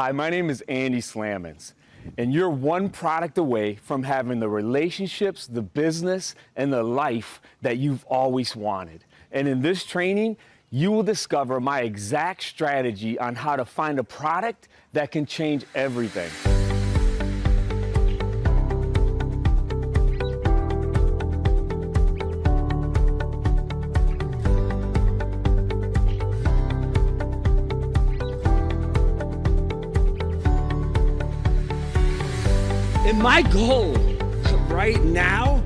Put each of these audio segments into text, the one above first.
Hi, my name is Andy Slammons, and you're one product away from having the relationships, the business, and the life that you've always wanted. And in this training, you will discover my exact strategy on how to find a product that can change everything. And my goal right now,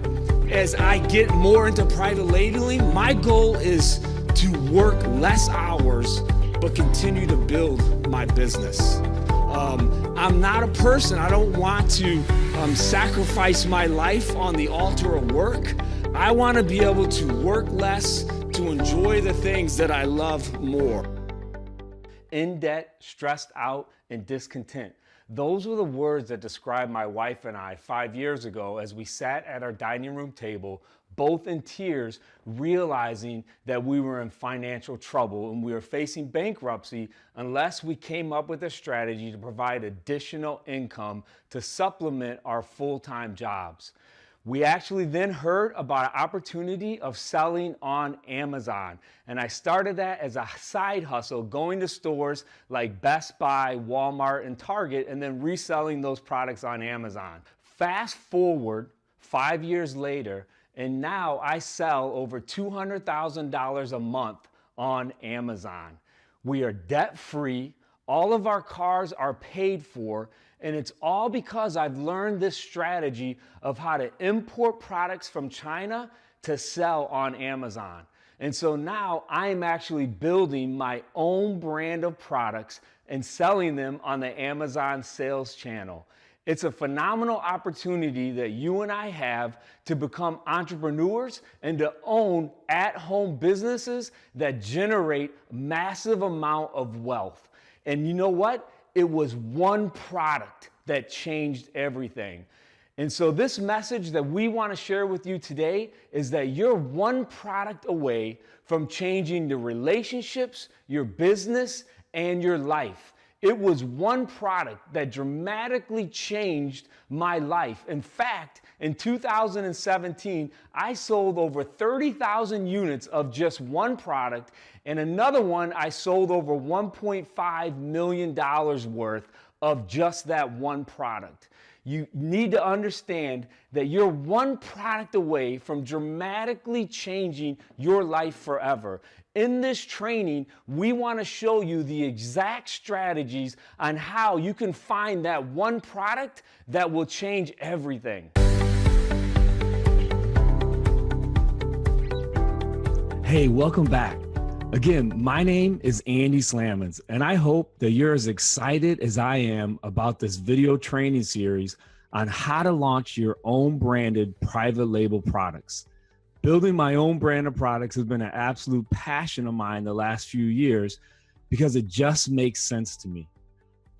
as I get more into private labeling, my goal is to work less hours, but continue to build my business. I'm not a person, I don't want to sacrifice my life on the altar of work. I want to be able to work less, to enjoy the things that I love more. In debt, stressed out, and discontent. Those were the words that described my wife and I 5 years ago as we sat at our dining room table, both in tears, realizing that we were in financial trouble and we were facing bankruptcy unless we came up with a strategy to provide additional income to supplement our full-time jobs. We actually then heard about an opportunity of selling on Amazon. And I started that as a side hustle, going to stores like Best Buy, Walmart, and Target, and then reselling those products on Amazon. Fast forward 5 years later, and now I sell over $200,000 a month on Amazon. We are debt-free. All of our cars are paid for, and it's all because I've learned this strategy of how to import products from China to sell on Amazon. And so now I'm actually building my own brand of products and selling them on the Amazon sales channel. It's a phenomenal opportunity that you and I have to become entrepreneurs and to own at-home businesses that generate massive amount of wealth. And you know what? It was one product that changed everything. And so this message that we want to share with you today is that you're one product away from changing the relationships, your business, and your life. It was one product that dramatically changed my life. In fact, in 2017, I sold over 30,000 units of just one product, and another one I sold over $1.5 million worth of just that one product. You need to understand that you're one product away from dramatically changing your life forever. In this training, we want to show you the exact strategies on how you can find that one product that will change everything. Hey, welcome back. Again, my name is Andy Slammons, and I hope that you're as excited as I am about this video training series on how to launch your own branded private label products. Building my own brand of products has been an absolute passion of mine the last few years because it just makes sense to me.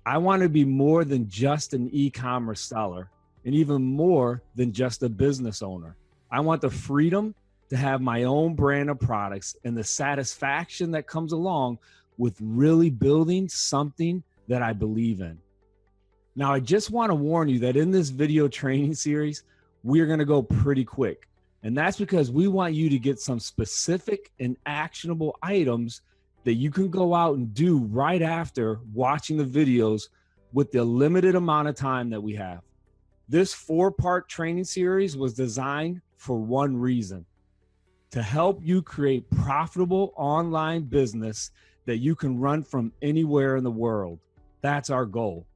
I want to be more than just an e-commerce seller and even more than just a business owner. I want the freedom to have my own brand of products and the satisfaction that comes along with really building something that I believe in. Now, I just want to warn you that in this video training series, we're going to go pretty quick. And that's because we want you to get some specific and actionable items that you can go out and do right after watching the videos with the limited amount of time that we have. This 4-part training series was designed for one reason: to help you create profitable online business that you can run from anywhere in the world. That's our goal.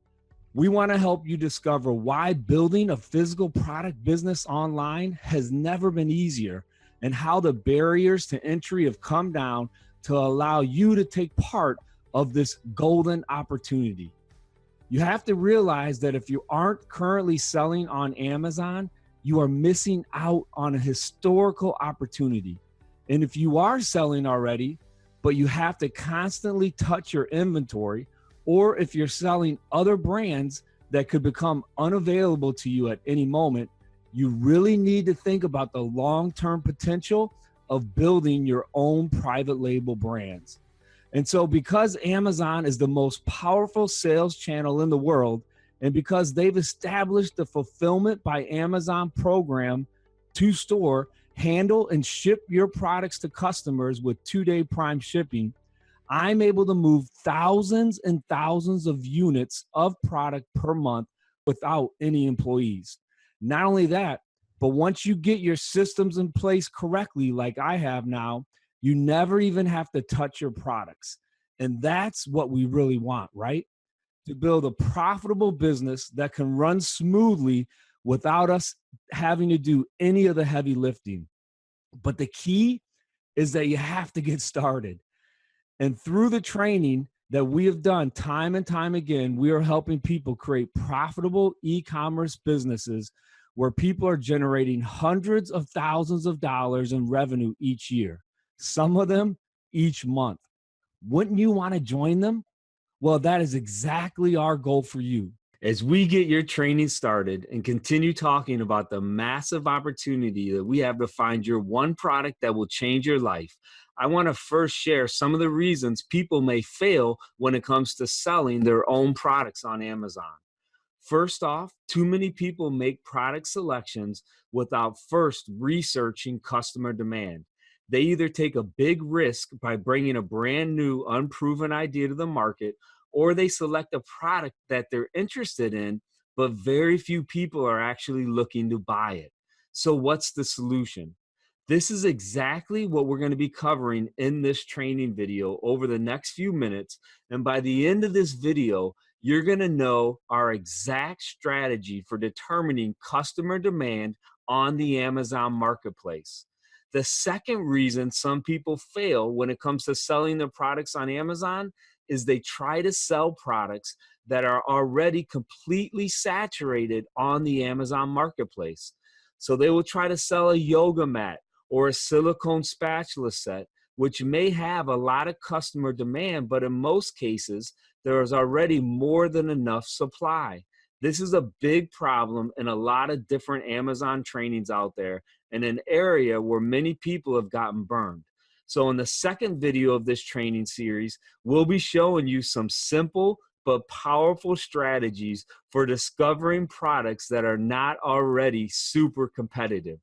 We want to help you discover why building a physical product business online has never been easier and how the barriers to entry have come down to allow you to take part of this golden opportunity. You have to realize that if you aren't currently selling on Amazon, you are missing out on a historical opportunity. And if you are selling already, but you have to constantly touch your inventory, or if you're selling other brands that could become unavailable to you at any moment, you really need to think about the long-term potential of building your own private label brands. And so because Amazon is the most powerful sales channel in the world, and because they've established the Fulfillment by Amazon program to store, handle, and ship your products to customers with 2-day prime shipping, I'm able to move thousands and thousands of units of product per month without any employees. Not only that, but once you get your systems in place correctly, like I have now, you never even have to touch your products. And that's what we really want, right? To build a profitable business that can run smoothly without us having to do any of the heavy lifting. But the key is that you have to get started. And through the training that we have done time and time again, we are helping people create profitable e-commerce businesses where people are generating hundreds of thousands of dollars in revenue each year, some of them each month. Wouldn't you want to join them? Well, that is exactly our goal for you. As we get your training started and continue talking about the massive opportunity that we have to find your one product that will change your life, I want to first share some of the reasons people may fail when it comes to selling their own products on Amazon. First off, too many people make product selections without first researching customer demand. They either take a big risk by bringing a brand new, unproven idea to the market, or they select a product that they're interested in, but very few people are actually looking to buy it. So what's the solution? This is exactly what we're going to be covering in this training video over the next few minutes. And by the end of this video, you're going to know our exact strategy for determining customer demand on the Amazon marketplace. The second reason some people fail when it comes to selling their products on Amazon is they try to sell products that are already completely saturated on the Amazon marketplace. So they will try to sell a yoga mat or a silicone spatula set, which may have a lot of customer demand, but in most cases, there is already more than enough supply. This is a big problem in a lot of different Amazon trainings out there, in an area where many people have gotten burned. So in the second video of this training series, we'll be showing you some simple but powerful strategies for discovering products that are not already super competitive.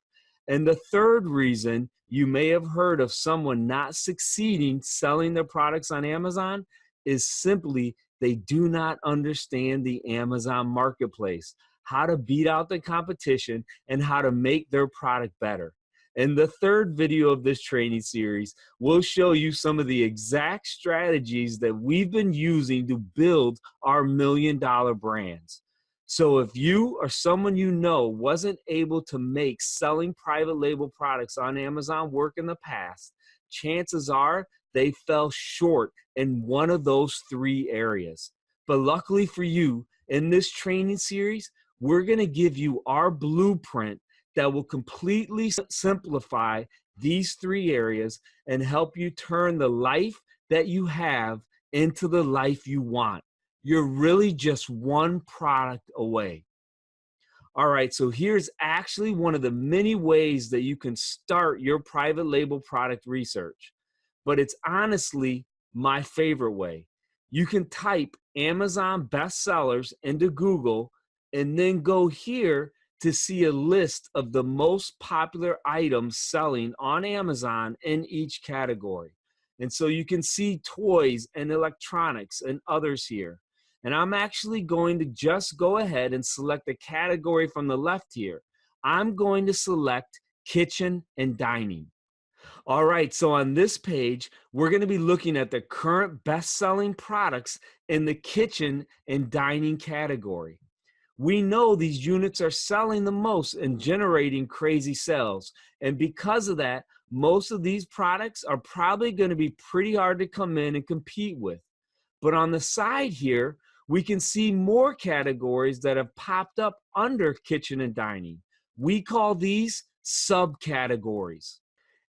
And the third reason you may have heard of someone not succeeding selling their products on Amazon is simply they do not understand the Amazon marketplace, how to beat out the competition, and how to make their product better. In the third video of this training series, we'll show you some of the exact strategies that we've been using to build our million-dollar brands. So if you or someone you know wasn't able to make selling private label products on Amazon work in the past, chances are they fell short in one of those three areas. But luckily for you, in this training series, we're going to give you our blueprint that will completely simplify these three areas and help you turn the life that you have into the life you want. You're really just one product away. All right, so here's actually one of the many ways that you can start your private label product research, but it's honestly my favorite way. You can type Amazon bestsellers into Google and then go here to see a list of the most popular items selling on Amazon in each category. And so you can see toys and electronics and others here. And I'm actually going to just go ahead and select a category from the left here. I'm going to select kitchen and dining. All right, so on this page, we're going to be looking at the current best-selling products in the kitchen and dining category. We know these units are selling the most and generating crazy sales. And because of that, most of these products are probably going to be pretty hard to come in and compete with. But on the side here, we can see more categories that have popped up under kitchen and dining. We call these subcategories.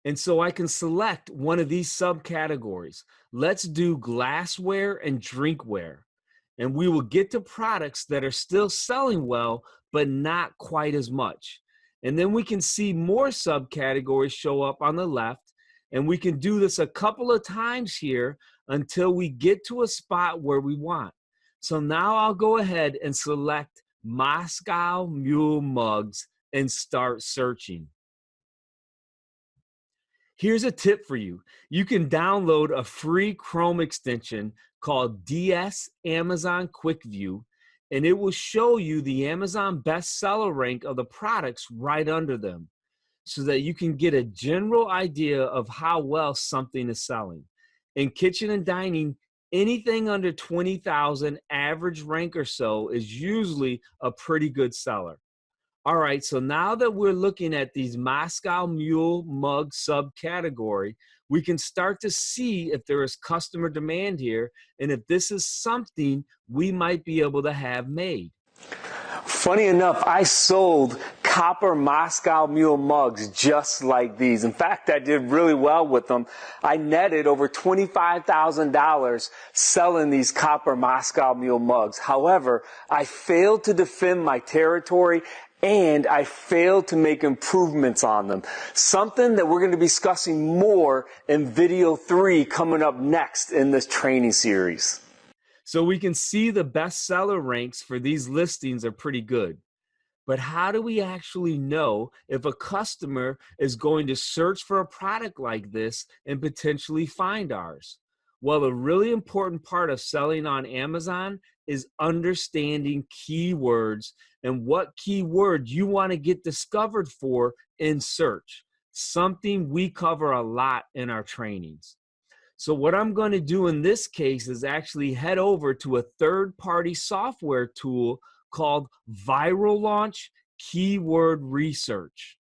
And so I can select one of these subcategories. Let's do glassware and drinkware. And we will get to products that are still selling well, but not quite as much. And then we can see more subcategories show up on the left. And we can do this a couple of times here until we get to a spot where we want. So now I'll go ahead and select Moscow Mule mugs and start searching. Here's a tip for you. You can download a free Chrome extension called DS Amazon Quick View, and it will show you the Amazon bestseller rank of the products right under them, so that you can get a general idea of how well something is selling. In kitchen and dining, anything under 20,000 average rank or so is usually a pretty good seller. All right, so now that we're looking at these Moscow Mule mug subcategory, we can start to see if there is customer demand here and if this is something we might be able to have made. Funny enough, I sold copper Moscow Mule mugs just like these. In fact, I did really well with them. I netted over $25,000 selling these copper Moscow Mule mugs. However, I failed to defend my territory and I failed to make improvements on them. Something that we're going to be discussing more in video 3 coming up next in this training series. So we can see the bestseller ranks for these listings are pretty good. But how do we actually know if a customer is going to search for a product like this and potentially find ours? Well, a really important part of selling on Amazon is understanding keywords and what keyword you want to get discovered for in search, something we cover a lot in our trainings. So what I'm going to do in this case is actually head over to a third-party software tool called Viral Launch Keyword Research.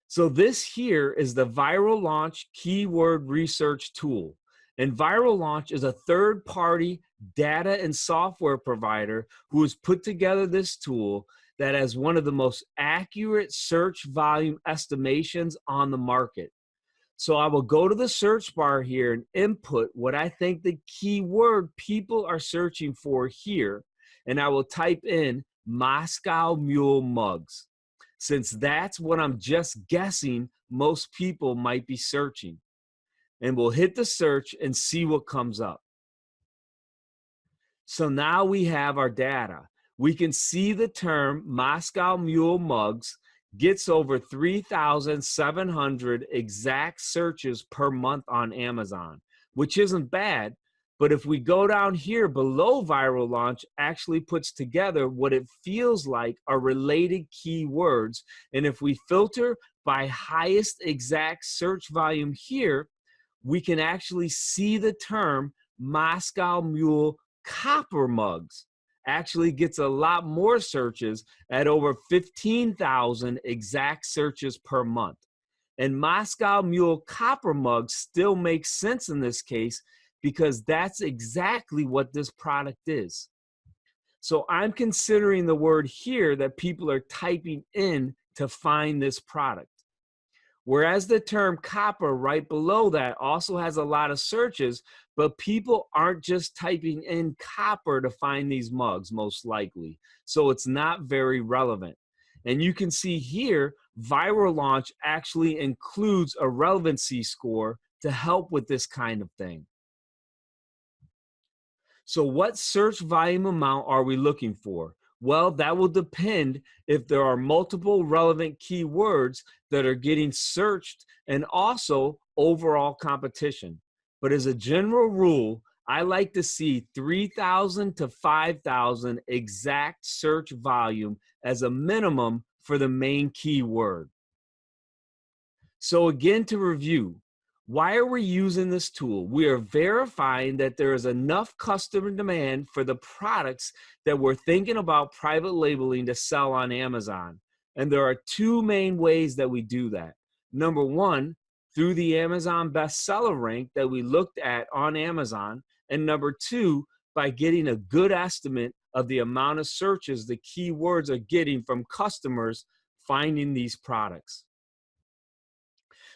So this here is the Viral Launch Keyword Research tool. And Viral Launch is a third-party data and software provider who has put together this tool that has one of the most accurate search volume estimations on the market. So I will go to the search bar here and input what I think the keyword people are searching for here, and I will type in Moscow Mule mugs, since that's what I'm just guessing most people might be searching. And we'll hit the search and see what comes up. So now we have our data. We can see the term Moscow Mule mugs gets over 3,700 exact searches per month on Amazon, which isn't bad. But if we go down here below Viral Launch, actually puts together what it feels like are related keywords. And if we filter by highest exact search volume here, we can actually see the term Moscow Mule copper mugs actually gets a lot more searches at over 15,000 exact searches per month. And Moscow Mule copper mugs still makes sense in this case because that's exactly what this product is. So I'm considering the word here that people are typing in to find this product. Whereas the term copper right below that also has a lot of searches, but people aren't just typing in copper to find these mugs, most likely. So it's not very relevant. And you can see here, Viral Launch actually includes a relevancy score to help with this kind of thing. So what search volume amount are we looking for? Well, that will depend if there are multiple relevant keywords that are getting searched and also overall competition. But as a general rule, I like to see 3,000 to 5,000 exact search volume as a minimum for the main keyword. So again, to review, why are we using this tool? We are verifying that there is enough customer demand for the products that we're thinking about private labeling to sell on Amazon. And there are two main ways that we do that. Number one, through the Amazon bestseller rank that we looked at on Amazon. And number two, by getting a good estimate of the amount of searches the keywords are getting from customers finding these products.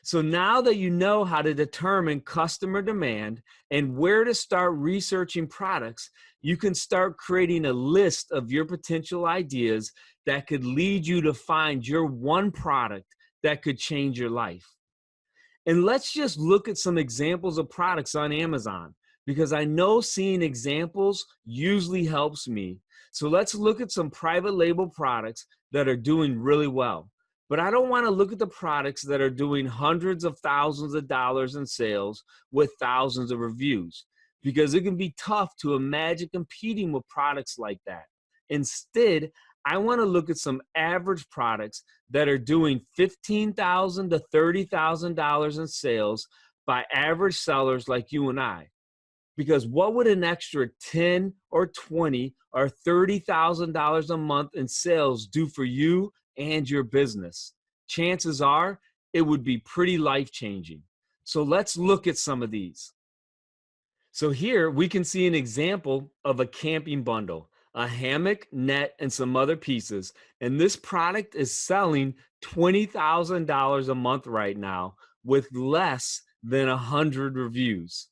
So now that you know how to determine customer demand and where to start researching products, you can start creating a list of your potential ideas that could lead you to find your one product that could change your life. And let's just look at some examples of products on Amazon, because I know seeing examples usually helps me. So let's look at some private label products that are doing really well. But I don't want to look at the products that are doing hundreds of thousands of dollars in sales with thousands of reviews, because it can be tough to imagine competing with products like that. Instead, I want to look at some average products that are doing $15,000 to $30,000 in sales by average sellers like you and I. Because what would an extra $10 or $20 or $30,000 a month in sales do for you and your business? Chances are it would be pretty life-changing. So let's look at some of these. So here we can see an example of a camping bundle, a hammock, net, and some other pieces. And this product is selling $20,000 a month right now with less than 100 reviews.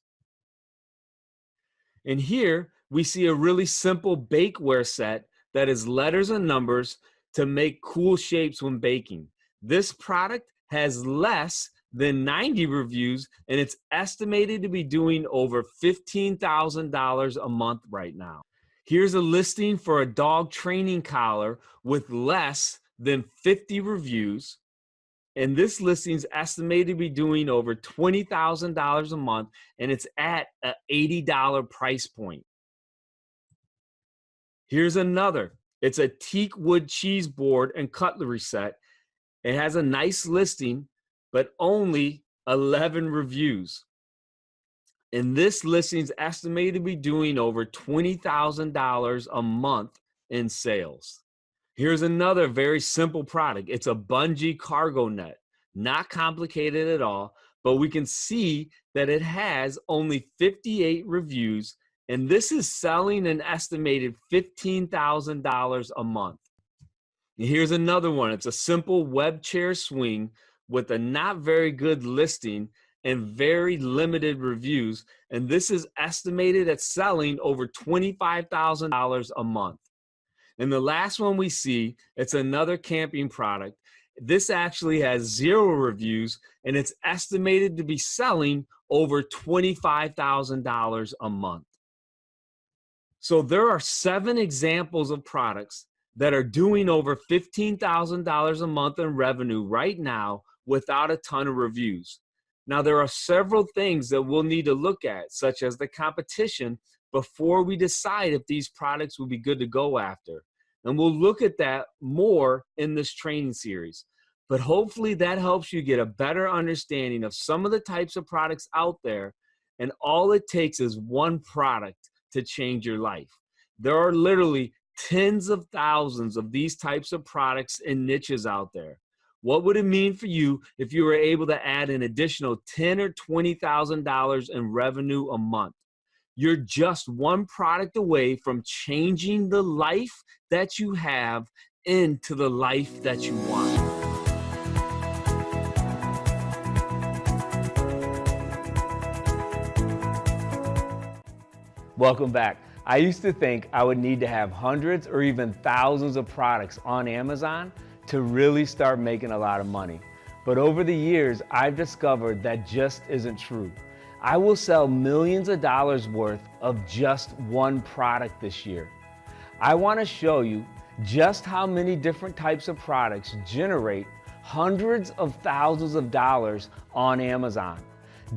And here we see a really simple bakeware set that is letters and numbers to make cool shapes when baking. This product has less than 90 reviews, and it's estimated to be doing over $15,000 a month right now. Here's a listing for a dog training collar with less than 50 reviews. And this listing is estimated to be doing over $20,000 a month, and it's at an $80 price point. Here's another. It's a teak wood cheese board and cutlery set. It has a nice listing, but only 11 reviews. And this listing is estimated to be doing over $20,000 a month in sales. Here's another very simple product. It's a bungee cargo net. Not complicated at all, but we can see that it has only 58 reviews, and this is selling an estimated $15,000 a month. And here's another one. It's a simple web chair swing with a not very good listing and very limited reviews, and this is estimated at selling over $25,000 a month. And the last one we see, it's another camping product. This actually has 0 reviews, and it's estimated to be selling over $25,000 a month. So there are 7 examples of products that are doing over $15,000 a month in revenue right now without a ton of reviews. Now, there are several things that we'll need to look at, such as the competition, before we decide if these products will be good to go after. And we'll look at that more in this training series. But hopefully that helps you get a better understanding of some of the types of products out there. And all it takes is one product to change your life. There are literally tens of thousands of these types of products and niches out there. What would it mean for you if you were able to add an additional $10,000 or $20,000 in revenue a month? You're just one product away from changing the life that you have into the life that you want. Welcome back. I used to think I would need to have hundreds or even thousands of products on Amazon to really start making a lot of money. But over the years, I've discovered that just isn't true. I will sell millions of dollars worth of just one product this year. I want to show you just how many different types of products generate hundreds of thousands of dollars on Amazon.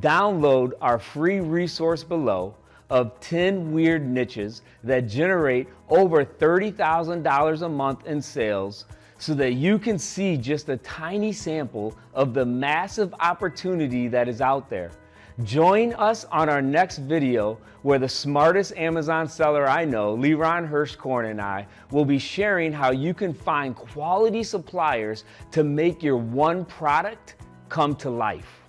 Download our free resource below of 10 weird niches that generate over $30,000 a month in sales, so that you can see just a tiny sample of the massive opportunity that is out there. Join us on our next video, where the smartest Amazon seller I know, Leron Hirschkorn, and I will be sharing how you can find quality suppliers to make your one product come to life.